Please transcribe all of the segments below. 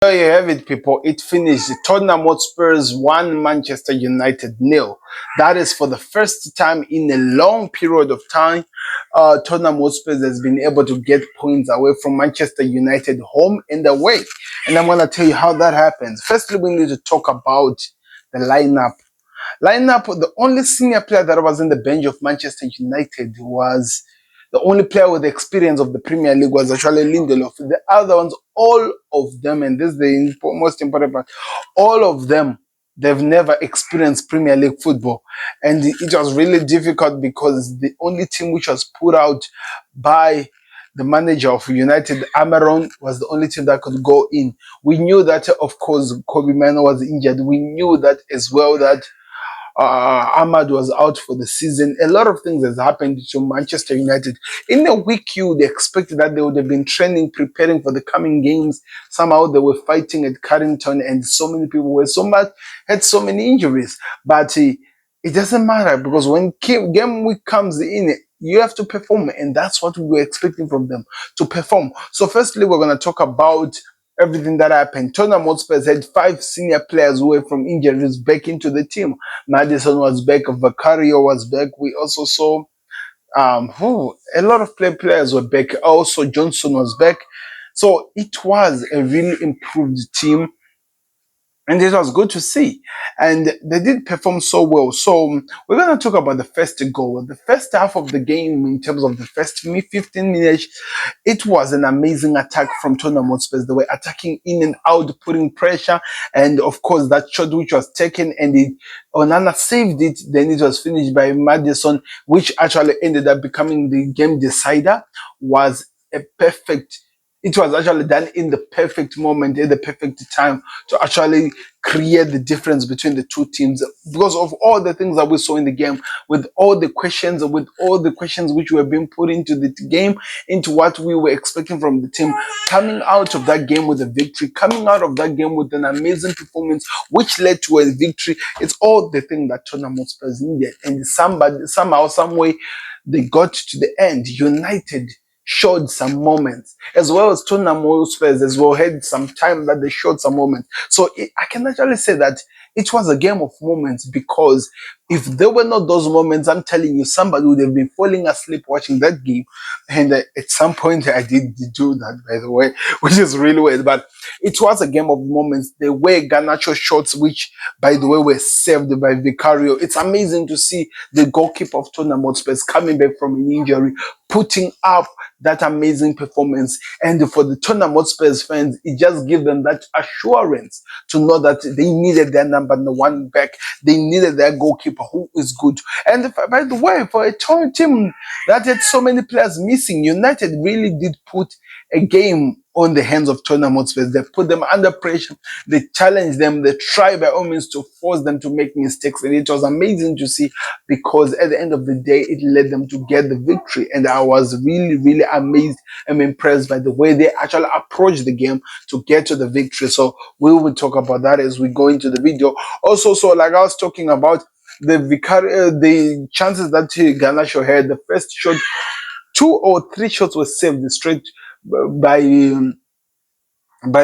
There you have it, people. It finished. Tottenham Hotspurs 1, Manchester United 0. That is for the first time in a long period of time. Tottenham Hotspurs has been able to get points away from Manchester United home and away. And I'm going to tell you how that happens. Firstly, we need to talk about the lineup. The only senior player that was in the bench of Manchester United was the only player with the experience of the Premier League was actually Lindelof. The other ones, all of them, and this is the most important part, all of them, they've never experienced Premier League football. And it was really difficult because the only team which was put out by the manager of United, Amaron, was the only team that could go in. We knew that, of course, Kobe Mano was injured. We knew that as well, that Ahmad was out for the season. A lot of things has happened to Manchester United. In a week, you would expect that they would have been training, preparing for the coming games. Somehow they were fighting at Carrington, and so many people had so many injuries. But it doesn't matter, because when game week comes in, you have to perform, and that's what we were expecting from them, to perform. So firstly, we're going to talk about everything that happened. Tottenham Hotspur had 5 senior players who were from injuries back into the team. Madison was back, Vicario was back. We also saw a lot of players were back. Also, Johnson was back. So it was a really improved team, and it was good to see. And they did perform so well. So we're going to talk about the first goal. The first half of the game, in terms of the first 15 minutes, it was an amazing attack from Tottenham Hotspur. They were attacking in and out, putting pressure. And of course, that shot which was taken, and Onana saved it. Then it was finished by Madison, which actually ended up becoming the game decider. Was a perfect It was actually done in the perfect moment, at the perfect time, to actually create the difference between the two teams, because of all the things that we saw in the game, with all the questions which were being put into the game, into what we were expecting from the team, coming out of that game with a victory, coming out of that game with an amazing performance, which led to a victory. It's all the thing that Tottenham Hotspur needed, and somehow, some way, they got to the end. United showed some moments, as well as Tottenham Hotspur as well had some time that they showed some moments. So I can actually say that it was a game of moments, because if there were not those moments, I'm telling you, somebody would have been falling asleep watching that game. And at some point, I did do that, by the way, which is really weird. But it was a game of moments. There were Garnacho shots, which, by the way, were saved by Vicario. It's amazing to see the goalkeeper of Tottenham Hotspur coming back from an injury, putting up that amazing performance. And for the Tottenham Hotspur fans, it just gives them that assurance to know that they needed their number 1 back. They needed their goalkeeper who is good. And by the way, for a team that had so many players missing, United really did put a game on the hands of Tottenham Hotspur. They put them under pressure. They challenged them. They tried by all means to force them to make mistakes. And it was amazing to see, because at the end of the day, it led them to get the victory. And I was really, really amazed and impressed by the way they actually approached the game to get to the victory. So we will talk about that as we go into the video. Also, so like I was talking about, the chances that Garnacho had, the first shot, 2 or 3 shots were saved straight by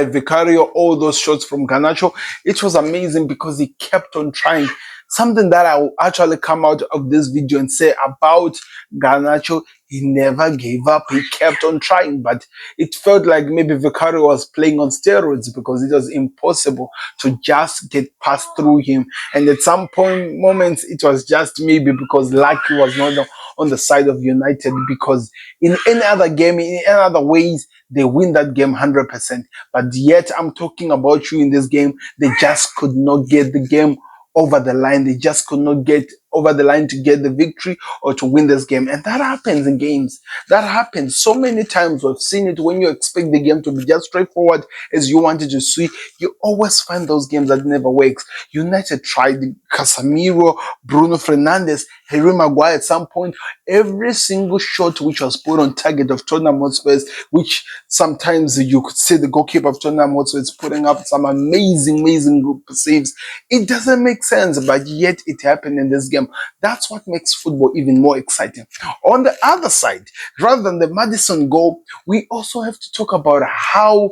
Vicario. All those shots from Garnacho, it was amazing, because he kept on trying. Something that I will actually come out of this video and say about Garnacho: he never gave up. He kept on trying, but it felt like maybe Vicario was playing on steroids, because it was impossible to just get past through him. And at some moments, it was just maybe because luck was not on the side of United, because in any other game, in any other ways, they win that game 100%. But yet, I'm talking about you in this game. They just could not get the game over the line. They just could not get over the line to get the victory or to win this game. And that happens in games. That happens so many times. We've seen it. When you expect the game to be just straightforward as you wanted to see, you always find those games that never works. United tried. Casemiro, Bruno Fernandes, Harry Maguire. At some point, every single shot which was put on target of Tottenham Hotspur, which sometimes you could see the goalkeeper of Tottenham Hotspur putting up some amazing group saves. It doesn't make sense, but yet it happened in this game. That's what makes football even more exciting. On the other side, rather than the Madison goal, we also have to talk about how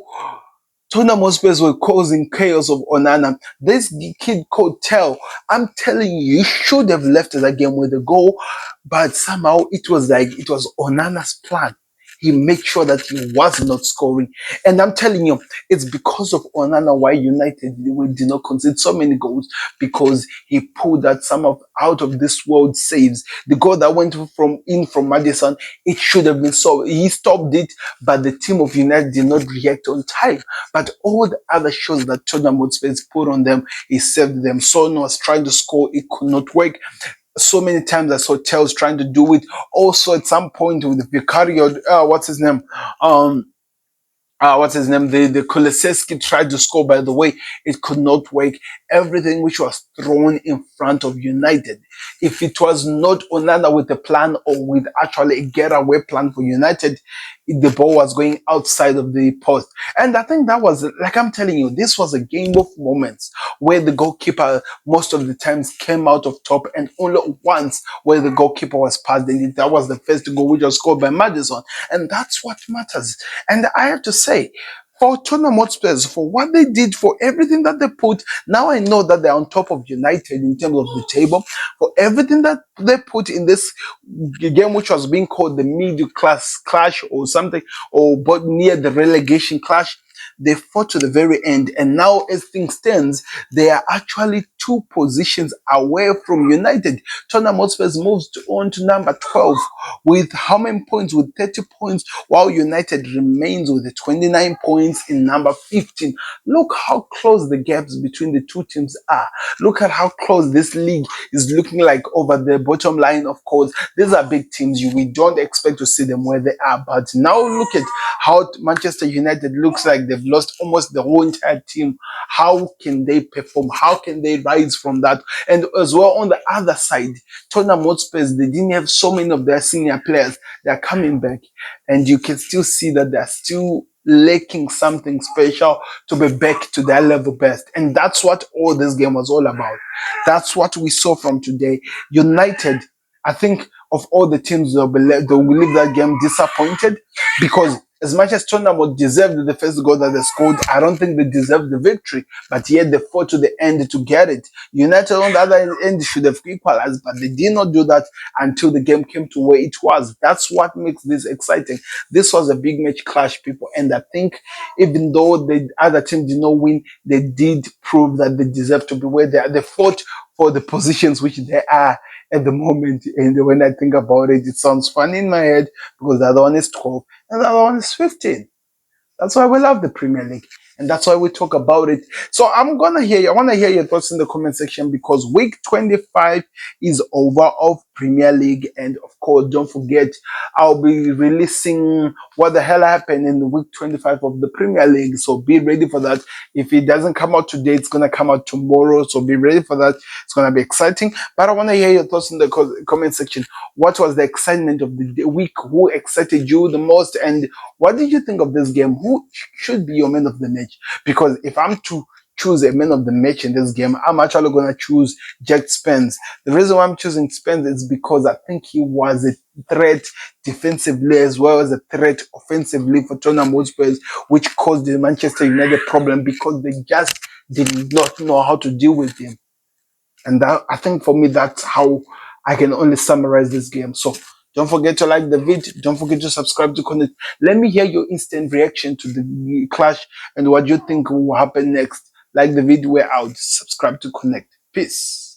Tottenham Hotspurs were causing chaos of Onana. This kid called Tell, I'm telling you, he should have left that game with a goal, but somehow it was like it was Onana's plan. He made sure that he was not scoring. And I'm telling you, it's because of Onana why United we did not concede so many goals, because he pulled that some of out of this world saves. The goal that went from Madison, it should have been so. He stopped it, but the team of United did not react on time. But all the other shots that Tottenham Hotspur put on them, he saved them. Son was trying to score, it could not work. So many times I saw Tels trying to do it. Also, at some point with Vicario, what's his name? Um, what's his name? The Kulusevski tried to score, by the way, it could not work. Everything which was thrown in front of United. If it was not Onana with a plan or with actually a getaway plan for United, the ball was going outside of the post. And I think that was, like I'm telling you, this was a game of moments where the goalkeeper most of the times came out of top, and only once where the goalkeeper was passed, and that was the first goal which was scored by Madison. And that's what matters. And I have to say, for Tottenham Hotspurs, for what they did, for everything that they put, now I know that they're on top of United in terms of the table. For everything that they put in this game, which was being called the middle class clash or something, or but near the relegation clash, they fought to the very end. And now, as things stands, they are actually 2 positions away from United. Tottenham Hotspur moves on to number 12 with how many points? With 30 points, while United remains with the 29 points in number 15. Look how close the gaps between the two teams are. Look at how close this league is looking like over the bottom line. Of course, these are big teams. We don't expect to see them where they are. But now look at how Manchester United looks like they've lost almost the whole entire team. How can they perform? How can they rise from that? And as well, on the other side, Tottenham Hotspurs, they didn't have so many of their senior players. They're coming back, and you can still see that they're still lacking something special to be back to their level best. And that's what all this game was all about. That's what we saw from today. United, I think of all the teams, they will leave that game disappointed, because as much as Tottenham deserved the first goal that they scored, I don't think they deserved the victory. But yet they fought to the end to get it. United on the other end should have equalized, but they did not do that until the game came to where it was. That's what makes this exciting. This was a big match clash, people. And I think even though the other team did not win, they did prove that they deserve to be where they are. They fought for the positions which they are at the moment. And when I think about it, it sounds funny in my head, because the other one is 12 and the other one is 15. That's why we love the Premier League. And that's why we talk about it. So I want to hear your thoughts in the comment section, because week 25 is over of Premier League. And of course, don't forget, I'll be releasing what the hell happened in the week 25 of the Premier League. So be ready for that. If it doesn't come out today, it's going to come out tomorrow. So be ready for that. It's going to be exciting. But I want to hear your thoughts in the comment section. What was the excitement of the week? Who excited you the most? And what did you think of this game? Who should be your man of the match? Because if I'm to choose a man of the match in this game, I'm actually going to choose Jack Spence. The reason why I'm choosing Spence is because I think he was a threat defensively as well as a threat offensively for Tottenham Hotspur, which caused the Manchester United problem, because they just did not know how to deal with him. And that, I think for me, that's how I can only summarize this game. So don't forget to like the video. Don't forget to subscribe to Connect. Let me hear your instant reaction to the clash and what you think will happen next. Like the video, we're out. Subscribe to Connect. Peace.